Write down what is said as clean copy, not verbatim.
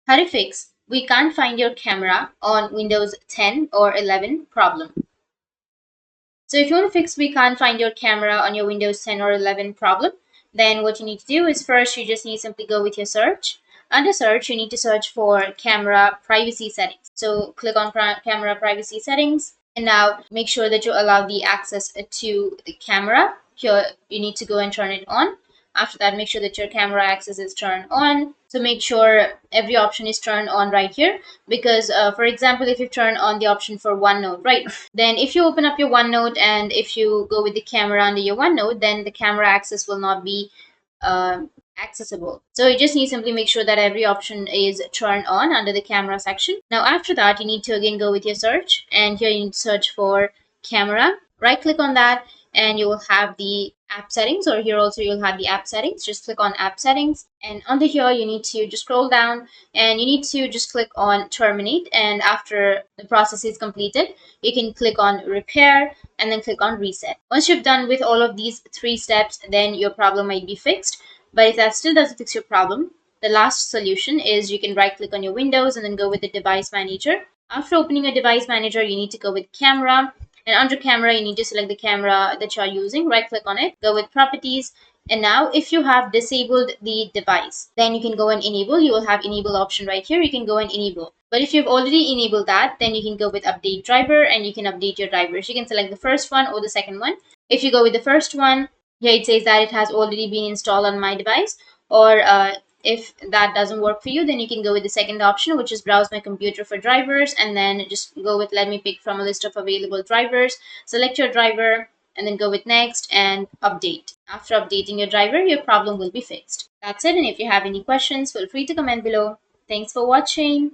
How to fix we can't find your camera on Windows 10 or 11 problem. So if you want to fix we can't find your camera on your Windows 10 or 11 problem, then what you need to do is first you just need to simply go with your search. Under search, you need to search for camera privacy settings. So click on camera privacy settings, and now make sure that you allow the access to the camera. Here you need to go and turn it on. After that, make sure that your camera access is turned on. So make sure every option is turned on right here, because for example, if you turn on the option for OneNote, right, then if you open up your OneNote and if you go with the camera under your OneNote, then the camera access will not be accessible. So you just need to simply make sure that every option is turned on under the camera section. Now after that, you need to again go with your search, and here you need to search for camera. Right click on that and you will have the app settings, or here also you'll have the app settings. Just click on app settings, and under here you need to just scroll down and you need to just click on terminate, and after the process is completed you can click on repair and then click on reset. Once you've done with all of these three steps, then your problem might be fixed. But if that still doesn't fix your problem, the last solution is you can right click on your Windows and then go with the device manager. After opening a device manager, you need to go with camera, and under camera you need to select the camera that you are using. Right click on it, go with properties, and now if you have disabled the device, then you can go and enable. You will have enable option right here. You can go and enable. But if you've already enabled that, then you can go with update driver and you can update your drivers. You can select the first one or the second one. If you go with the first one, here it says that it has already been installed on my device, or if that doesn't work for you, then you can go with the second option, which is browse my computer for drivers, and then just go with let me pick from a list of available drivers. Select your driver and then go with next and update. After updating your driver, your problem will be fixed. That's it, and if you have any questions, feel free to comment below. Thanks for watching.